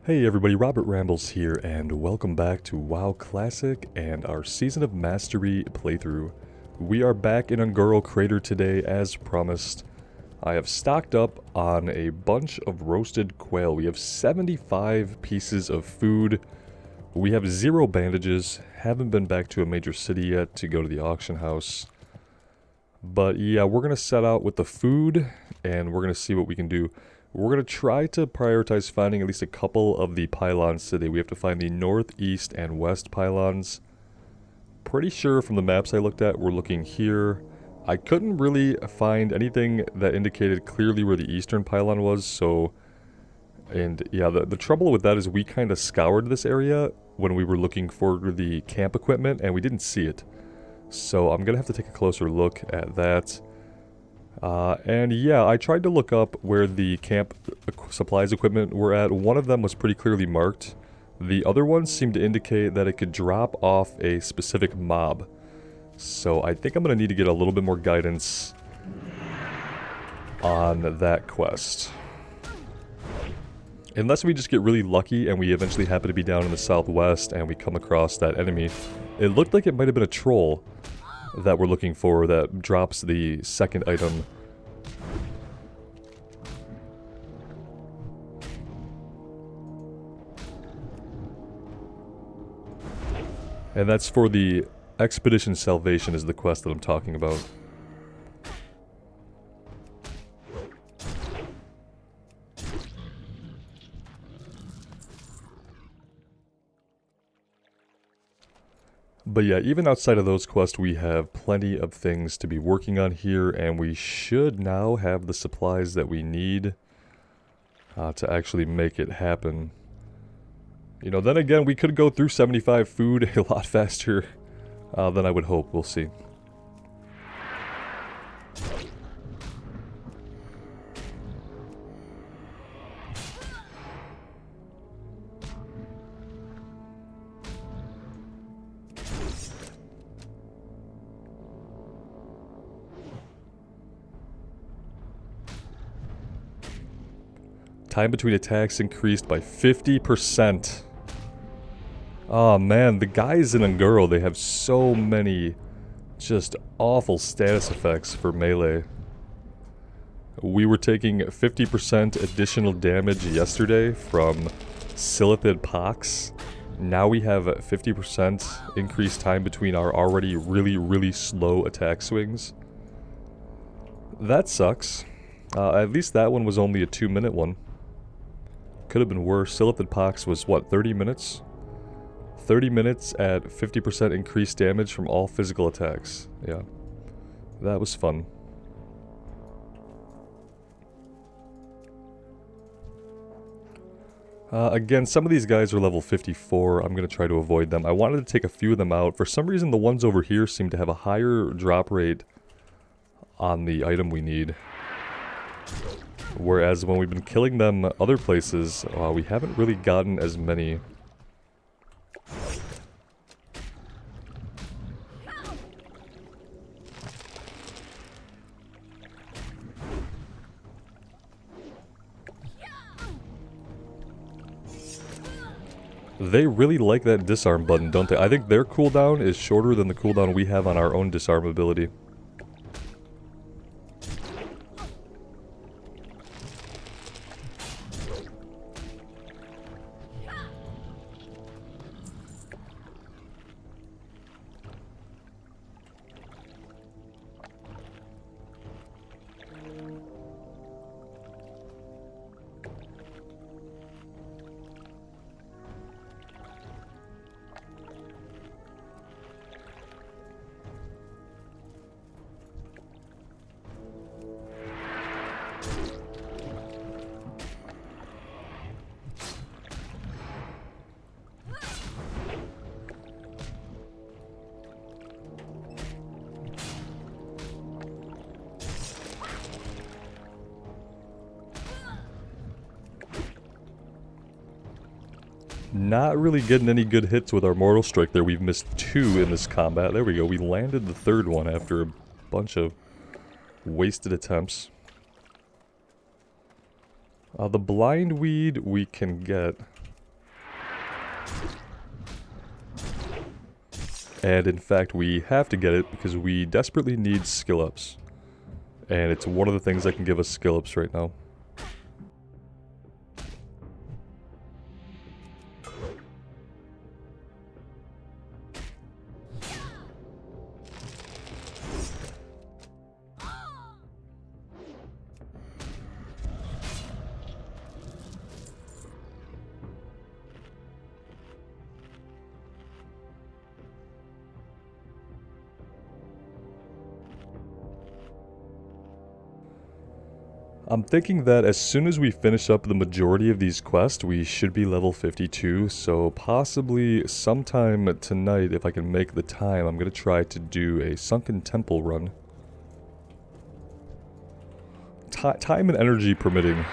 Hey everybody, Robert Rambles here, and welcome back to WoW Classic and our Season of Mastery playthrough. We are back in Ungoro Crater today, as promised. I have stocked up on a bunch of roasted quail. We have 75 pieces of food. We have 0 bandages. Haven't been back to a major city yet to go to the auction house. But yeah, we're going to set out with the food, and we're going to see what we can do. We're going to try to prioritize finding at least a couple of the pylons today. We have to find the north, east, and west pylons. Pretty sure from the maps I looked at, we're looking here. I couldn't really find anything that indicated clearly where the eastern pylon was, so... And yeah, the trouble with that is we kind of scoured this area when we were looking for the camp equipment, and we didn't see it. So I'm going to have to take a closer look at that. And yeah, I tried to look up where the camp supplies equipment were at. One of them was pretty clearly marked. The other ones seemed to indicate that it could drop off a specific mob. So I think I'm going to need to get a little bit more guidance on that quest. Unless we just get really lucky and we eventually happen to be down in the southwest and we come across that enemy. It looked like it might have been a troll that we're looking for that drops the second item. And that's for the Expedition Salvation is the quest that I'm talking about. But yeah, even outside of those quests, we have plenty of things to be working on here, and we should now have the supplies that we need to actually make it happen. You know, then again, we could go through 75 food a lot faster than I would hope. We'll see. Time between attacks increased by 50%. Oh man, the guys in Ungoro, they have so many just awful status effects for melee. We were taking 50% additional damage yesterday from Silithid Pox. Now we have 50% increased time between our already really slow attack swings. That sucks. At least that one was only a 2-minute one. Could have been worse. Silithid Pox was, what, 30 minutes? 30 minutes at 50% increased damage from all physical attacks. Yeah. That was fun. Again, some of these guys are level 54. I'm going to try to avoid them. I wanted to take a few of them out. For some reason, the ones over here seem to have a higher drop rate on the item we need. Whereas when we've been killing them other places, we haven't really gotten as many. They really like that disarm button, don't they? I think their cooldown is shorter than the cooldown we have on our own disarm ability. Not really getting any good hits with our Mortal Strike there. We've missed 2 in this combat. There we go. We landed the 3rd one after a bunch of wasted attempts. The blind weed we can get. And in fact, we have to get it because we desperately need skill ups. And it's one of the things that can give us skill ups right now. I'm thinking that as soon as we finish up the majority of these quests, we should be level 52, so possibly sometime tonight, if I can make the time, I'm going to try to do a Sunken Temple run. Time and energy permitting.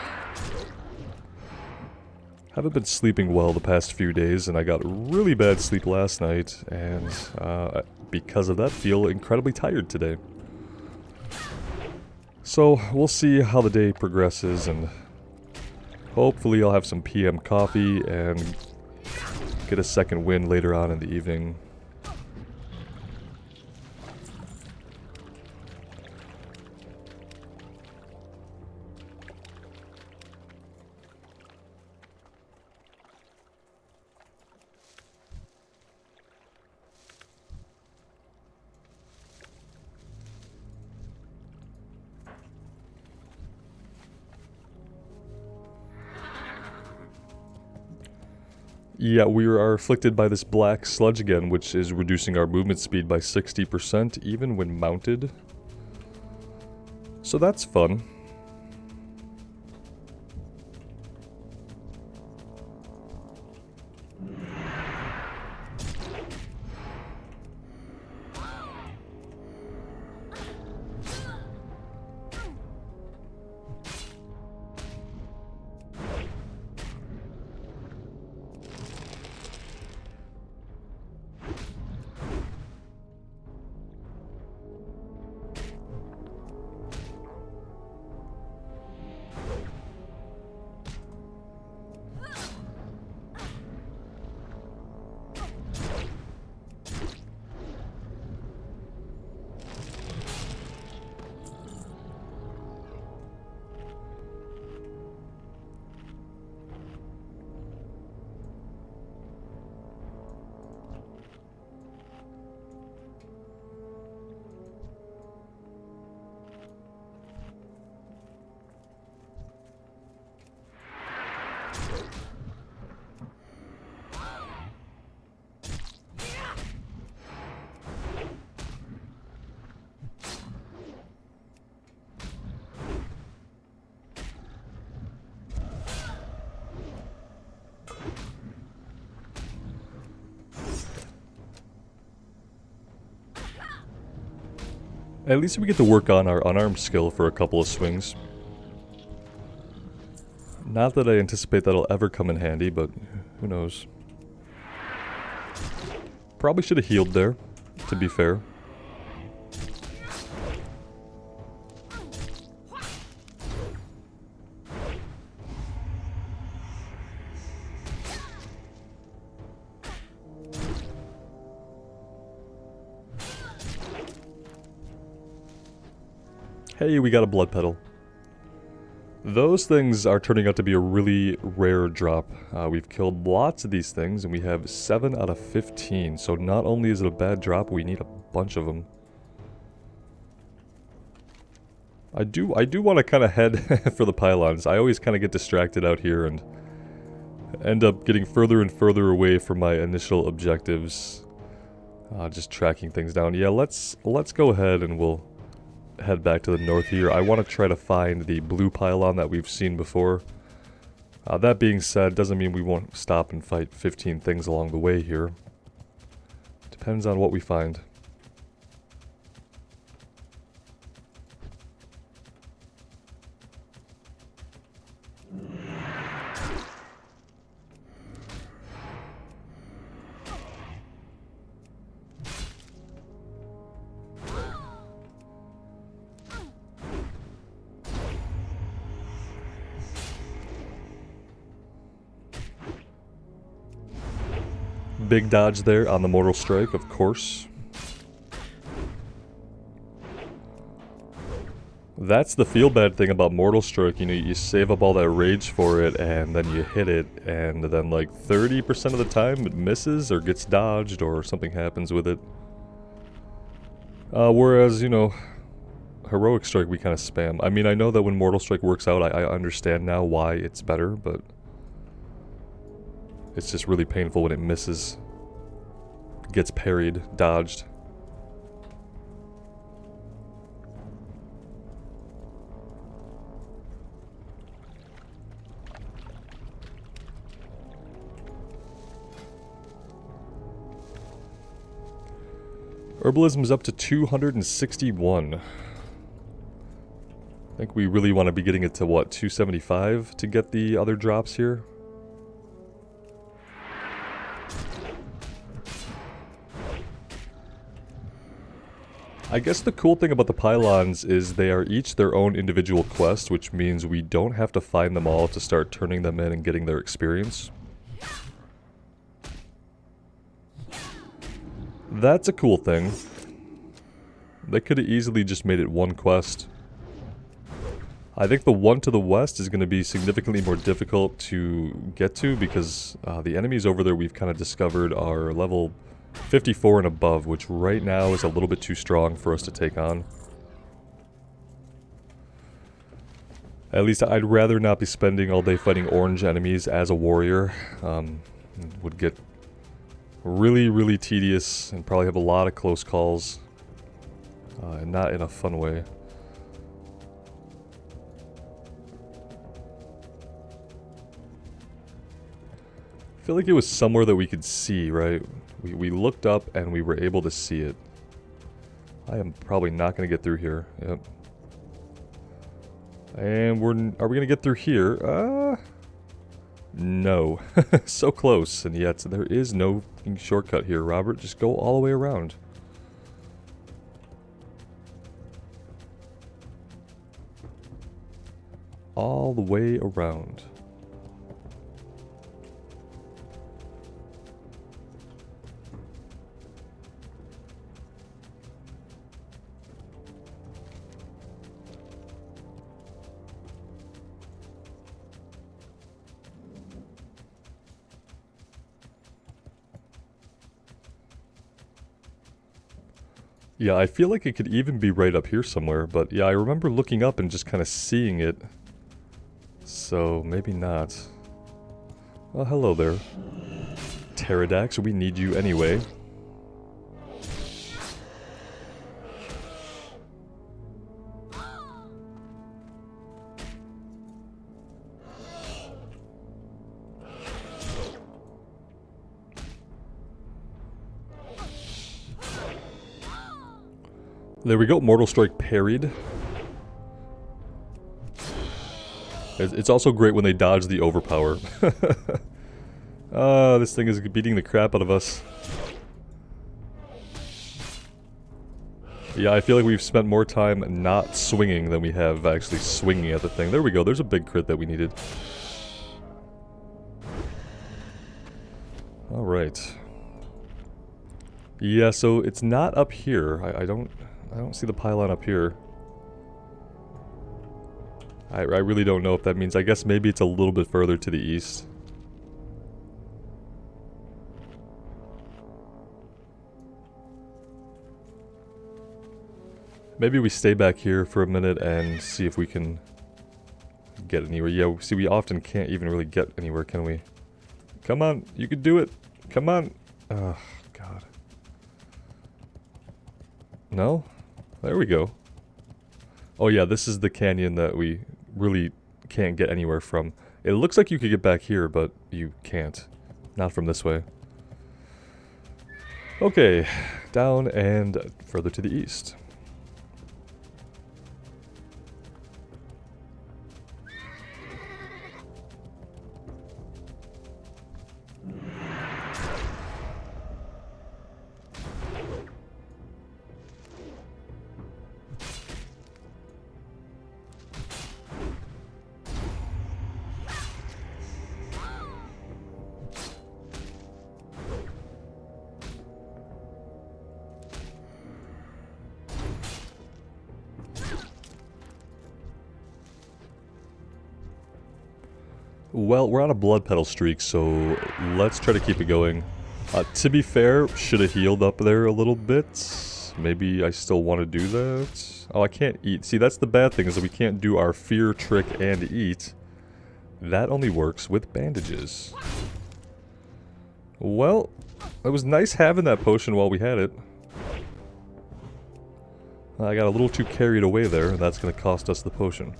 Haven't been sleeping well the past few days, and I got really bad sleep last night, and because of that, feel incredibly tired today. So, we'll see how the day progresses, and hopefully I'll have some PM coffee and get a second win later on in the evening. Yeah, we are afflicted by this black sludge again, which is reducing our movement speed by 60%, even when mounted. So that's fun. At least we get to work on our unarmed skill for a couple of swings. Not that I anticipate that'll ever come in handy, but who knows. Probably should have healed there, to be fair. Hey, we got a blood petal. Those things are turning out to be a really rare drop. We've killed lots of these things, and we have 7 out of 15. So not only is it a bad drop, we need a bunch of them. I do want to kind of head for the pylons. I always kind of get distracted out here and end up getting further and further away from my initial objectives. Just tracking things down. Yeah, let's go ahead and we'll head back to the north here. I want to try to find the blue pylon that we've seen before. That being said, doesn't mean we won't stop and fight 15 things along the way here. Depends on what we find. Big dodge there on the Mortal Strike, of course. That's the feel-bad thing about Mortal Strike, you know, you save up all that rage for it, and then you hit it, and then like 30% of the time it misses, or gets dodged, or something happens with it. Whereas, you know, Heroic Strike we kind of spam. I mean, I know that when Mortal Strike works out, I understand now why it's better, but it's just really painful when it misses. Gets parried, dodged. Herbalism is up to 261. I think we really want to be getting it to, what, 275 to get the other drops here? I guess the cool thing about the pylons is they are each their own individual quest, which means we don't have to find them all to start turning them in and getting their experience. That's a cool thing. They could have easily just made it one quest. I think the one to the west is going to be significantly more difficult to get to because the enemies over there we've kind of discovered are level 54 and above, which right now is a little bit too strong for us to take on. At least I'd rather not be spending all day fighting orange enemies as a warrior. Would get really, really tedious and probably have a lot of close calls. And not in a fun way. I feel like it was somewhere that we could see, right? We looked up and we were able to see it. I am probably not going to get through here. Yep. And are we going to get through here? No. So close, and yet there is no shortcut here, Robert. Just go all the way around. All the way around. Yeah, I feel like it could even be right up here somewhere, but yeah, I remember looking up and just kind of seeing it. So, maybe not. Well, hello there. Pterodax, we need you anyway. There we go, Mortal Strike parried. It's also great when they dodge the overpower. This thing is beating the crap out of us. Yeah, I feel like we've spent more time not swinging than we have actually swinging at the thing. There we go, there's a big crit that we needed. Alright. Yeah, so it's not up here. I don't see the pylon up here. I really don't know if that means. I guess maybe it's a little bit further to the east. Maybe we stay back here for a minute and see if we can get anywhere. Yeah, see, we often can't even really get anywhere, can we? Come on, you can do it. Come on. Oh, God. No? There we go. Oh yeah, this is the canyon that we really can't get anywhere from. It looks like you could get back here, but you can't. Not from this way. Okay, down and further to the east. Well, we're on a blood petal streak, so let's try to keep it going. To be fair, should have healed up there a little bit. Maybe I still want to do that. Oh, I can't eat. See, that's the bad thing, is that we can't do our fear trick and eat. That only works with bandages. Well, it was nice having that potion while we had it. I got a little too carried away there, and that's going to cost us the potion.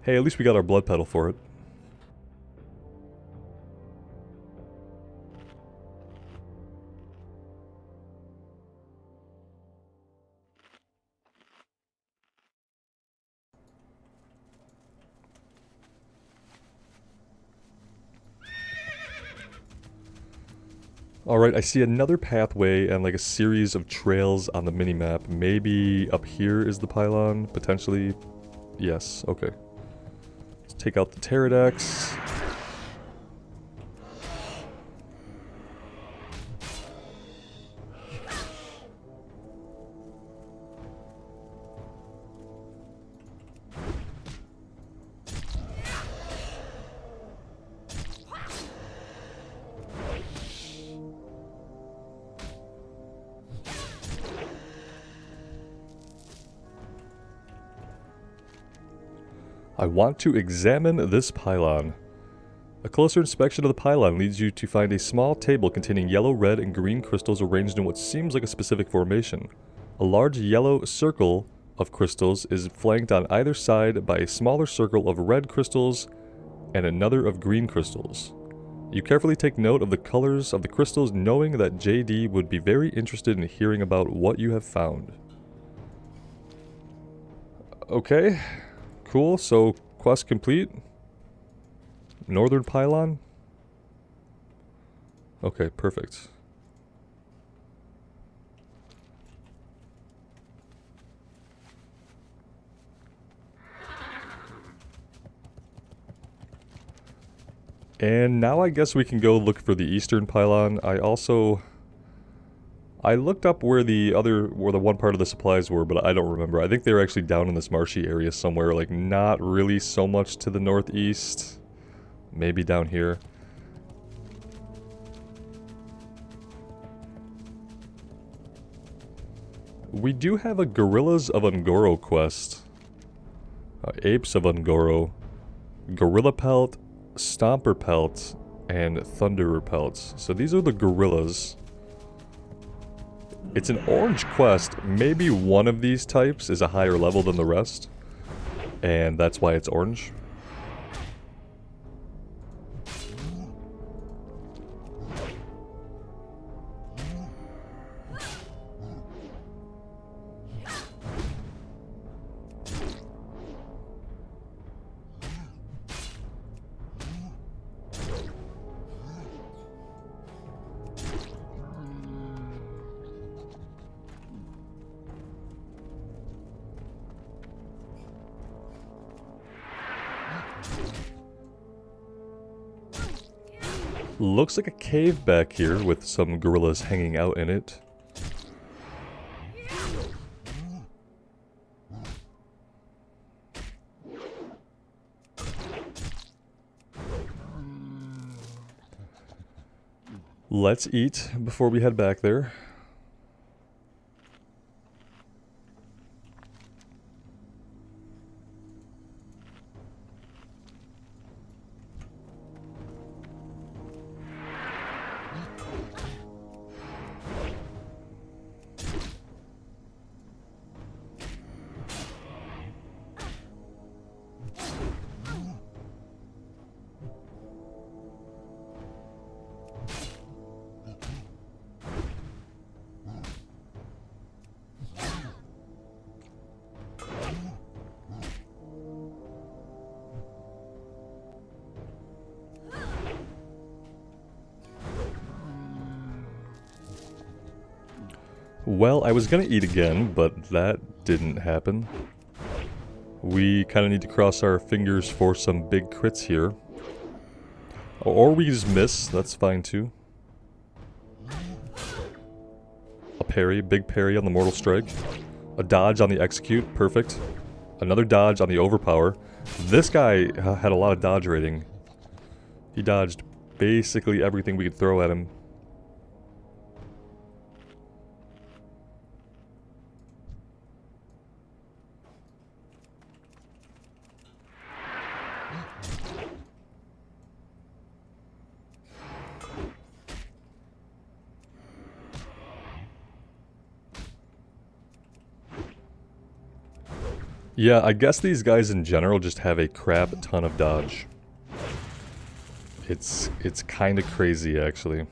Hey, at least we got our blood petal for it. Alright, I see another pathway and like a series of trails on the minimap. Maybe up here is the pylon, potentially. Yes, okay. Let's take out the pterodax. I want to examine this pylon. A closer inspection of the pylon leads you to find a small table containing yellow, red, and green crystals arranged in what seems like a specific formation. A large yellow circle of crystals is flanked on either side by a smaller circle of red crystals and another of green crystals. You carefully take note of the colors of the crystals, knowing that JD would be very interested in hearing about what you have found. Okay. Cool, so quest complete. Northern pylon? Okay, perfect. And now I guess we can go look for the eastern pylon. I looked up where the one part of the supplies were, but I don't remember. I think they were actually down in this marshy area somewhere, like not really so much to the northeast. Maybe down here. We do have a Gorillas of Ungoro quest. Apes of Ungoro. Gorilla Pelt, Stomper Pelt, and Thunderer Pelts. So these are the gorillas. It's an orange quest. Maybe one of these types is a higher level than the rest, and that's why it's orange. Looks like a cave back here with some gorillas hanging out in it. Let's eat before we head back there. Well, I was gonna eat again, but that didn't happen. We kind of need to cross our fingers for some big crits here. Or we just miss, that's fine too. A parry, big parry on the Mortal Strike. A dodge on the Execute, perfect. Another dodge on the Overpower. This guy had a lot of dodge rating. He dodged basically everything we could throw at him. Yeah, I guess these guys in general just have a crap ton of dodge. It's kind of crazy, actually.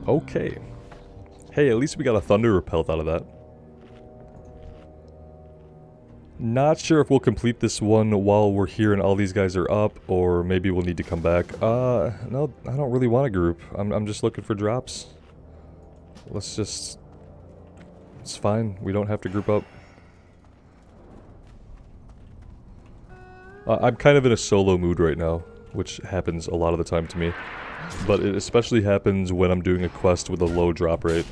Okay. Hey, at least we got a thunder repellent out of that. Not sure if we'll complete this one while we're here and all these guys are up, or maybe we'll need to come back. No, I don't really want a group. I'm just looking for drops. Let's just... It's fine. We don't have to group up. I'm kind of in a solo mood right now, which happens a lot of the time to me. But it especially happens when I'm doing a quest with a low drop rate.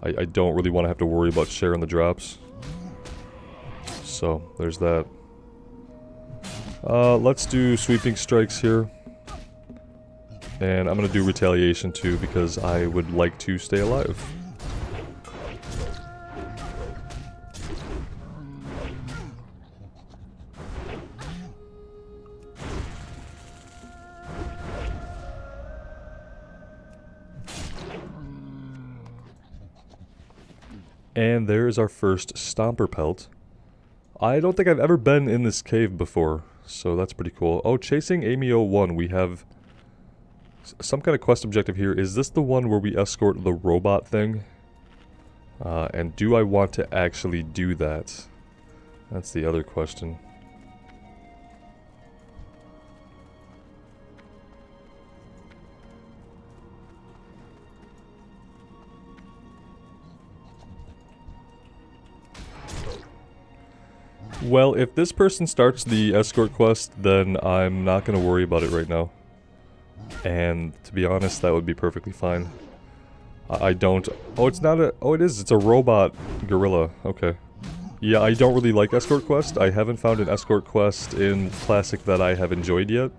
I don't really want to have to worry about sharing the drops. So, there's that. Let's do sweeping strikes here. And I'm gonna do retaliation too, because I would like to stay alive. And there's our first Stomper Pelt. I don't think I've ever been in this cave before, so that's pretty cool. Oh, chasing Amy 01, we have some kind of quest objective here. Is this the one where we escort the robot thing? And do I want to actually do that? That's the other question. Well, if this person starts the escort quest, then I'm not going to worry about it right now. And to be honest, that would be perfectly fine. I don't... Oh, it's not a... Oh, it is. It's a robot gorilla. Okay. Yeah, I don't really like escort quest. I haven't found an escort quest in Classic that I have enjoyed yet.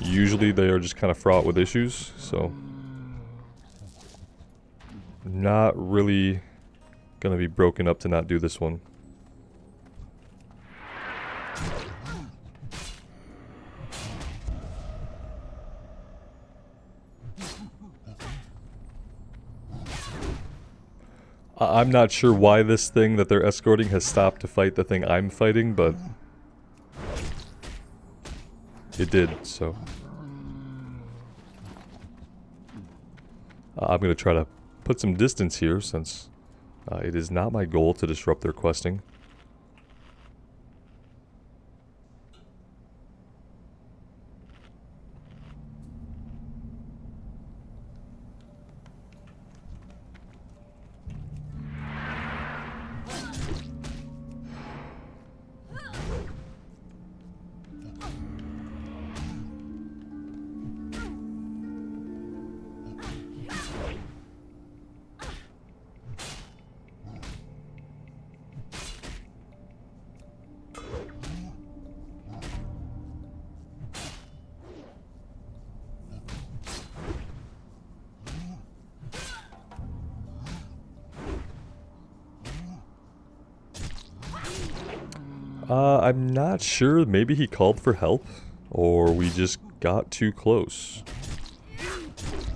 Usually they are just kind of fraught with issues, so... Not really gonna be broken up to not do this one. I'm not sure why this thing that they're escorting has stopped to fight the thing I'm fighting, but... It did, so... I'm gonna try to put some distance here, since it is not my goal to disrupt their questing. I'm not sure. Maybe he called for help, or we just got too close.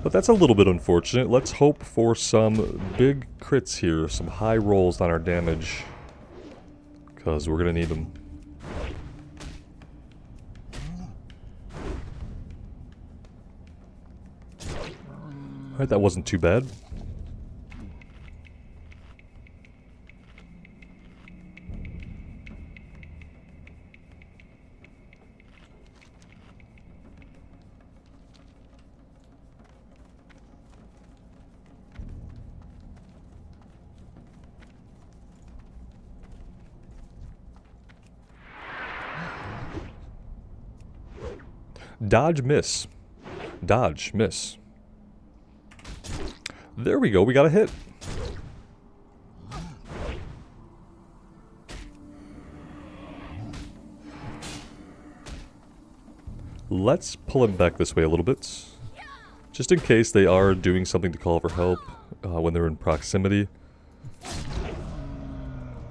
But that's a little bit unfortunate. Let's hope for some big crits here, some high rolls on our damage, because we're gonna need them. Alright, that wasn't too bad. Dodge, miss. Dodge, miss. There we go, we got a hit. Let's pull him back this way a little bit. Just in case they are doing something to call for help when they're in proximity.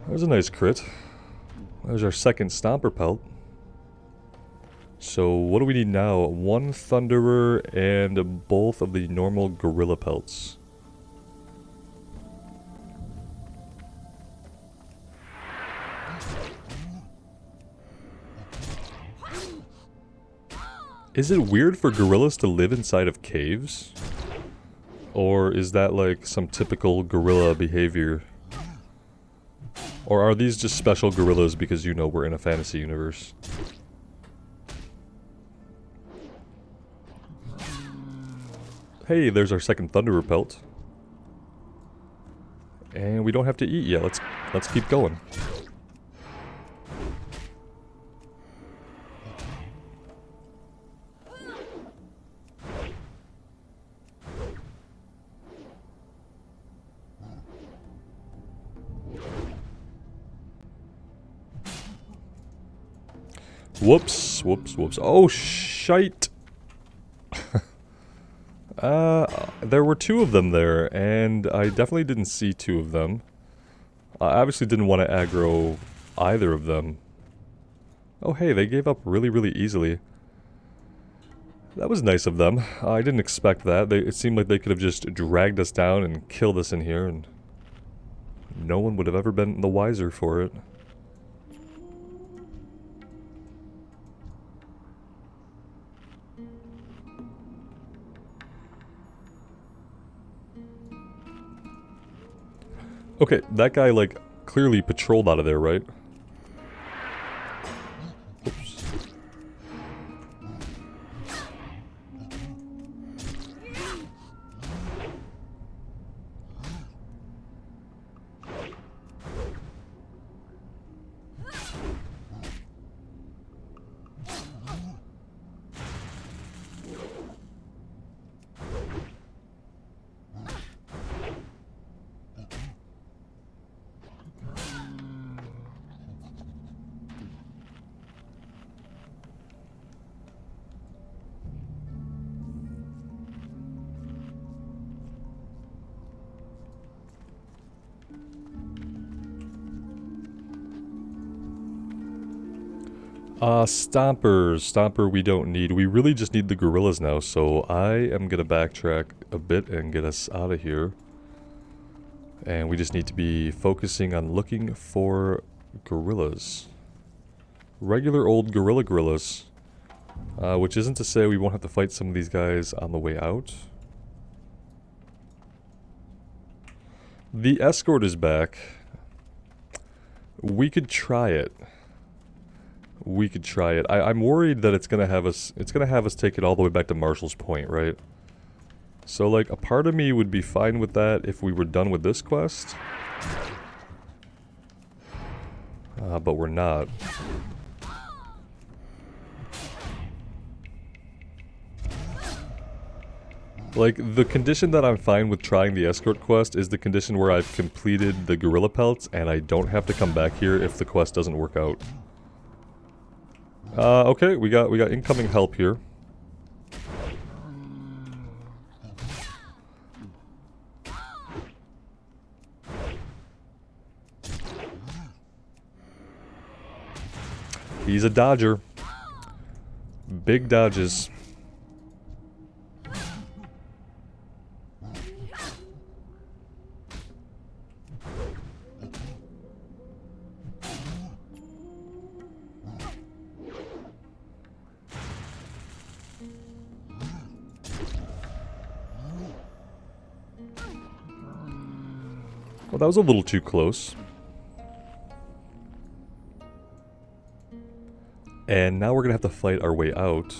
There's a nice crit. There's our second Stomper pelt. So what do we need now? One Thunderer and both of the normal Gorilla pelts. Is it weird for gorillas to live inside of caves? Or is that like some typical gorilla behavior? Or are these just special gorillas because you know we're in a fantasy universe? Hey, there's our second Thunderer pelt. And we don't have to eat yet. Let's keep going. Whoops, whoops, whoops. Oh, shite. There were two of them there, and I definitely didn't see two of them. I obviously didn't want to aggro either of them. Oh, hey, they gave up really, really easily. That was nice of them. I didn't expect that. It seemed like they could have just dragged us down and killed us in here, and no one would have ever been the wiser for it. Okay, that guy, like, clearly patrolled out of there, right? Oops. Stomper we don't need. We really just need the gorillas now, so I am gonna backtrack a bit and get us out of here. And we just need to be focusing on looking for gorillas. Regular old gorillas. Which isn't to say we won't have to fight some of these guys on the way out. The Escort is back. We could try it. We could try it. I'm worried that it's gonna have us take it all the way back to Marshall's Point, right? So like a part of me would be fine with that if we were done with this quest. But we're not. Like, the condition that I'm fine with trying the Escort quest is the condition where I've completed the gorilla pelts and I don't have to come back here if the quest doesn't work out. Okay, we got incoming help here. He's a dodger. Big dodges. Well, that was a little too close. And now we're gonna have to fight our way out.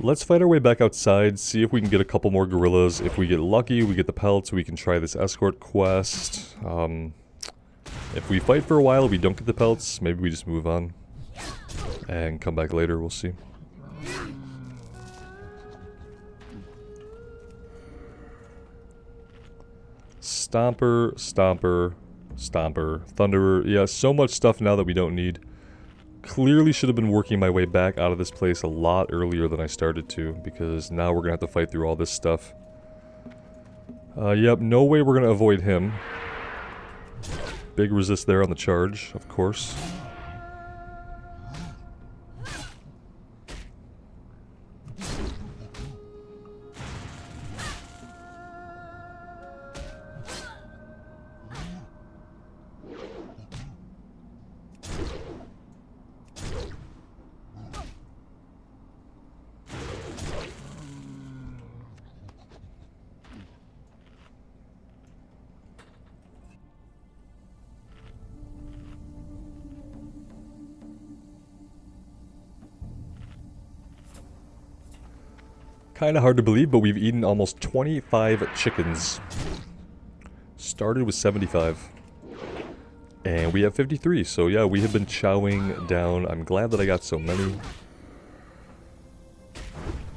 Let's fight our way back outside, see if we can get a couple more gorillas. If we get lucky, we get the pelts, we can try this escort quest. If we fight for a while, we don't get the pelts, maybe we just move on. And come back later, we'll see. Stomper, Stomper, Stomper, Thunderer. Yeah, so much stuff now that we don't need. Clearly should have been working my way back out of this place a lot earlier than I started to, because now we're gonna have to fight through all this stuff. Yep, no way we're gonna avoid him. Big resist there on the charge, of course. Kinda hard to believe, but we've eaten almost 25 chickens. Started with 75. And we have 53, so yeah, we have been chowing down. I'm glad that I got so many.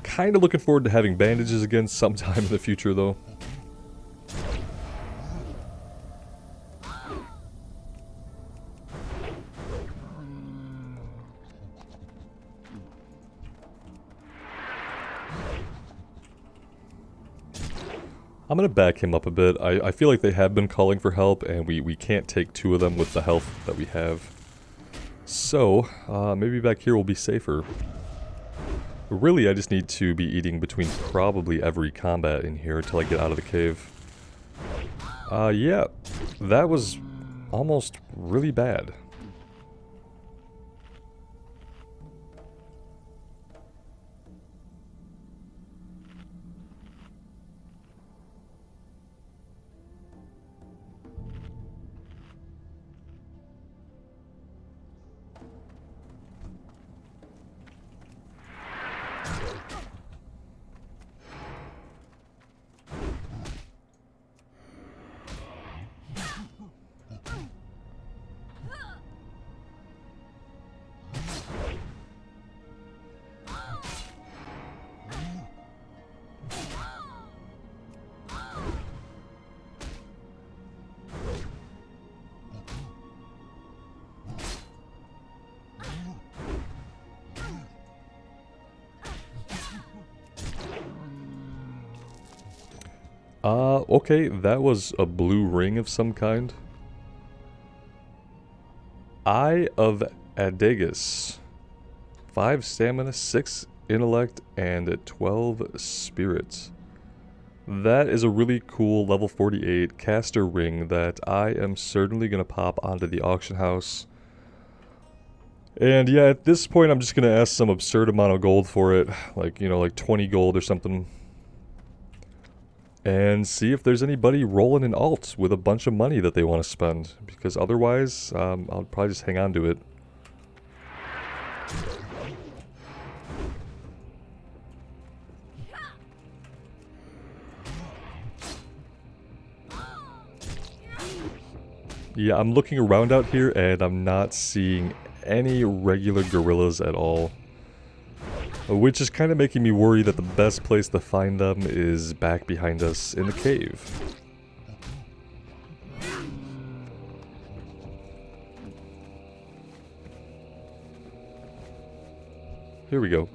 Kinda looking forward to having bandages again sometime in the future, though. I'm gonna back him up a bit. I feel like they have been calling for help, and we can't take two of them with the health that we have. So, maybe back here will be safer. Really, I just need to be eating between probably every combat in here until I get out of the cave. Yeah, that was almost really bad. Okay, that was a blue ring of some kind. Eye of Addon. 5 stamina, 6 intellect, and 12 spirits. That is a really cool level 48 caster ring that I am certainly going to pop onto the auction house. And yeah, at this point I'm just going to ask some absurd amount of gold for it, like, you know, like 20 gold or something. And see if there's anybody rolling an alt with a bunch of money that they want to spend. Because otherwise, I'll probably just hang on to it. Yeah, I'm looking around out here and I'm not seeing any regular gorillas at all. Which is kind of making me worry that the best place to find them is back behind us in the cave. Here we go.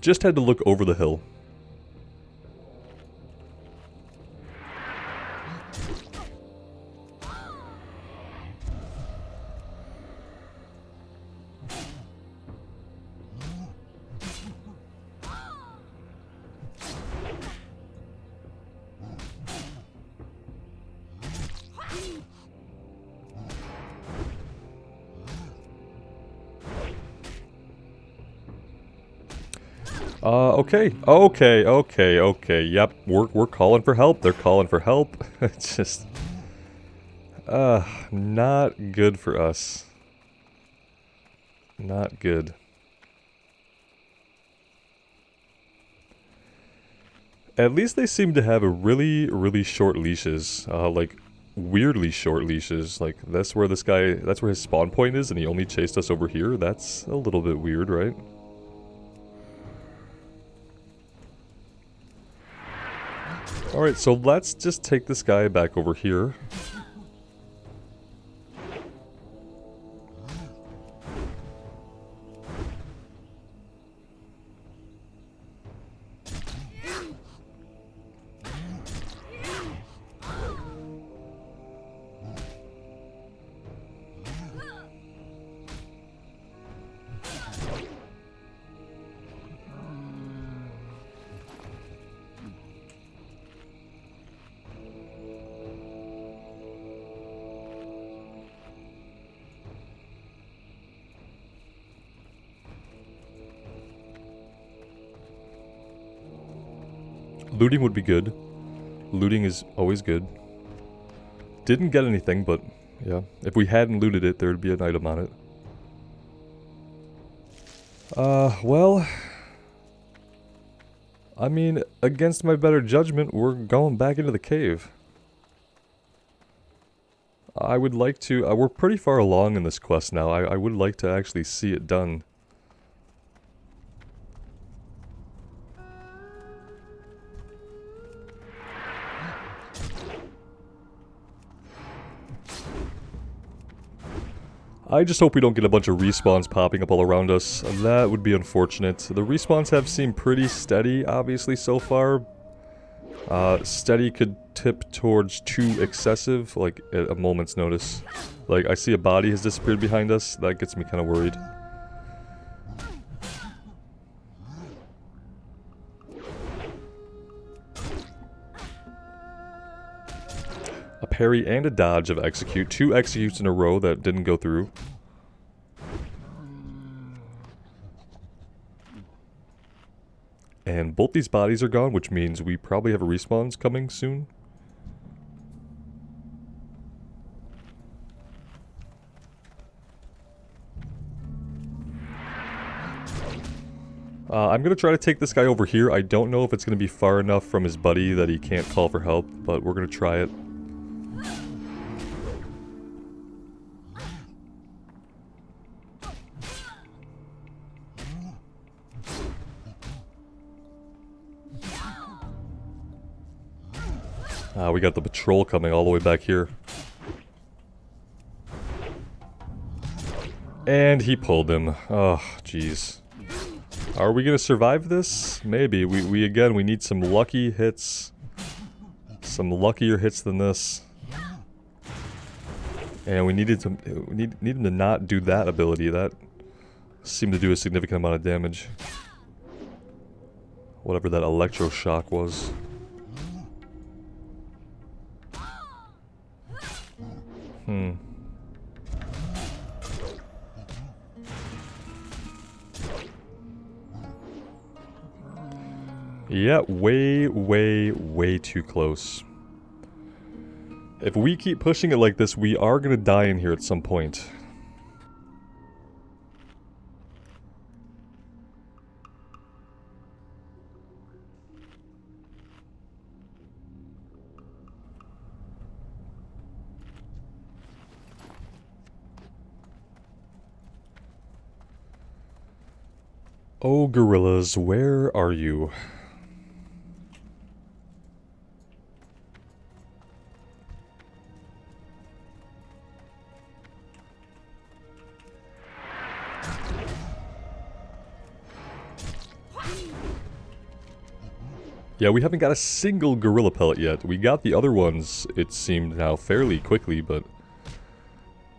Just had to look over the hill. Okay, yep, we're calling for help, they're calling for help. It's just, not good for us. Not good. At least they seem to have a really short leashes. Like, weirdly short leashes. Like, that's where this guy, that's where his spawn point is, and he only chased us over here? That's a little bit weird, right? Alright, so let's just take this guy back over here. Looting would be good. Looting is always good. Didn't get anything, but yeah. If we hadn't looted it, there would be an item on it. Well... I mean, against my better judgment, we're going back into the cave. I would like to... we're pretty far along in this quest now. I would like to actually see it done. I just hope we don't get a bunch of respawns popping up all around us. That would be unfortunate. The respawns have seemed pretty steady, obviously, so far. Steady could tip towards too excessive, like, at a moment's notice. Like, I see a body has disappeared behind us. That gets me kind of worried. A parry and a dodge of execute. 2 executes in a row that didn't go through. And both these bodies are gone, which means we probably have a respawns coming soon. I'm going to try to take this guy over here. I don't know if it's going to be far enough from his buddy that he can't call for help, but we're going to try it. We got the patrol coming all the way back here. And he pulled him. Oh, jeez. Are we gonna survive this? Maybe. We again, we need some lucky hits. Some luckier hits than this. And we need him to not do that ability. That seemed to do a significant amount of damage. Whatever that electroshock was. Yeah, way too close. If we keep pushing it like this, we are gonna die in here at some point. Oh, gorillas, where are you? Yeah, we haven't got a single gorilla pellet yet. We got the other ones, it seemed now, fairly quickly, but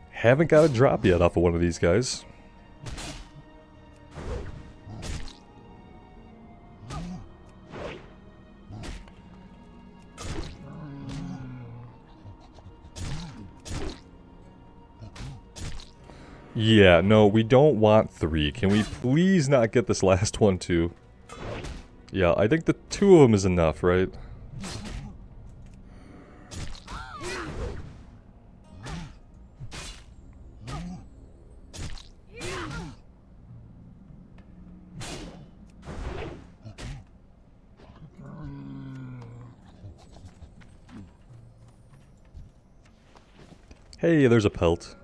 haven't got a drop yet off of one of these guys. Yeah, no, we don't want 3. Can we please not get this last one too? Yeah, I think the 2 of them is enough, right? Hey, there's a pelt.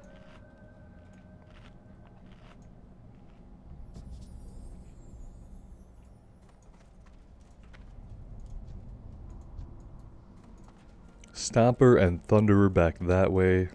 Stomper and Thunderer back that way.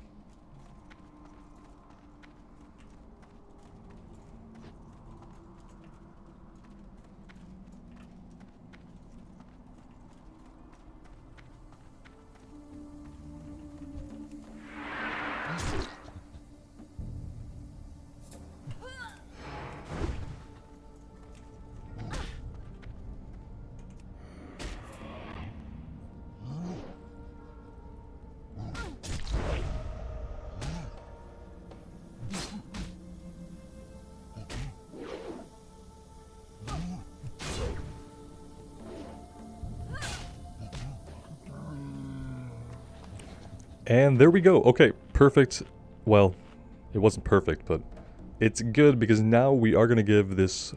And there we go. Okay, perfect. Well, it wasn't perfect, but it's good because now we are going to give this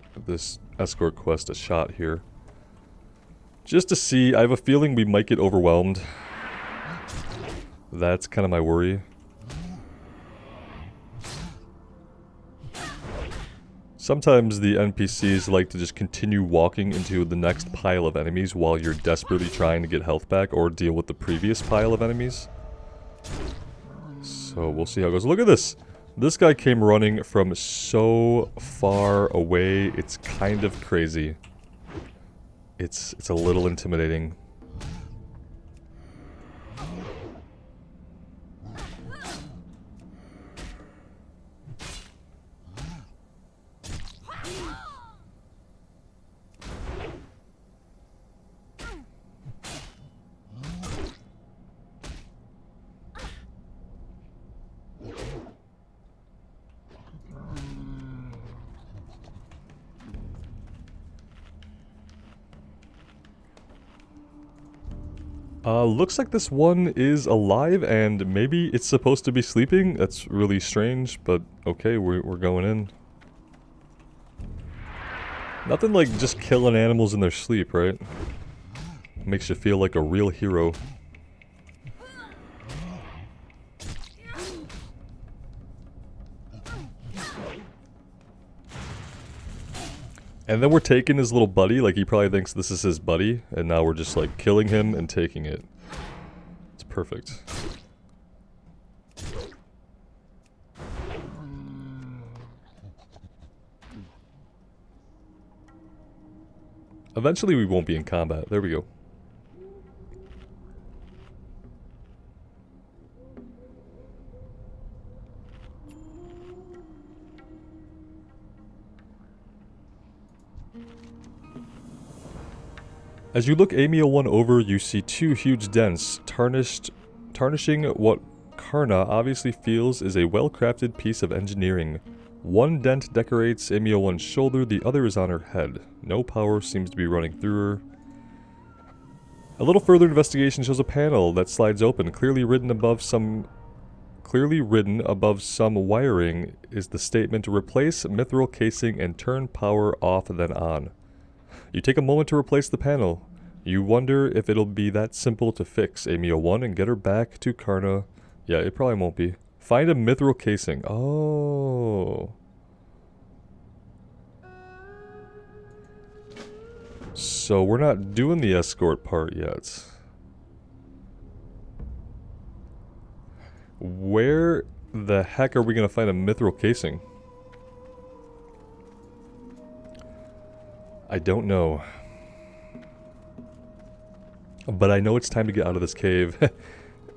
escort quest a shot here. Just to see. I have a feeling we might get overwhelmed. That's kind of my worry. Sometimes the NPCs like to just continue walking into the next pile of enemies while you're desperately trying to get health back or deal with the previous pile of enemies. So we'll see how it goes. Look at this! This guy came running from so far away, it's kind of crazy. It's a little intimidating. Looks like this one is alive and maybe it's supposed to be sleeping. That's really strange, but okay, we're going in. Nothing like just killing animals in their sleep, right? Makes you feel like a real hero. And then we're taking his little buddy, like he probably thinks this is his buddy, and now we're just like killing him and taking it. It's perfect. Eventually we won't be in combat. There we go. As you look Amio-1 over, you see two huge dents, tarnishing what Karna obviously feels is a well-crafted piece of engineering. One dent decorates Amio-1's shoulder, the other is on her head. No power seems to be running through her. A little further investigation shows a panel that slides open, clearly written above some wiring is the statement, replace mithril casing and turn power off then on. You take a moment to replace the panel. You wonder if it'll be that simple to fix Amio-1 and get her back to Karna. Yeah, it probably won't be. Find a mithril casing. Oh. So we're not doing the escort part yet. Where the heck are we going to find a mithril casing? I don't know. But I know it's time to get out of this cave.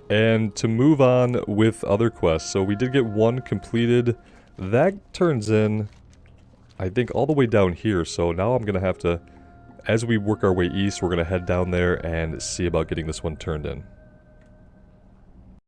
And to move on with other quests. So we did get one completed. That turns in, I think, all the way down here. So now I'm going to have to, as we work our way east, we're going to head down there and see about getting this one turned in.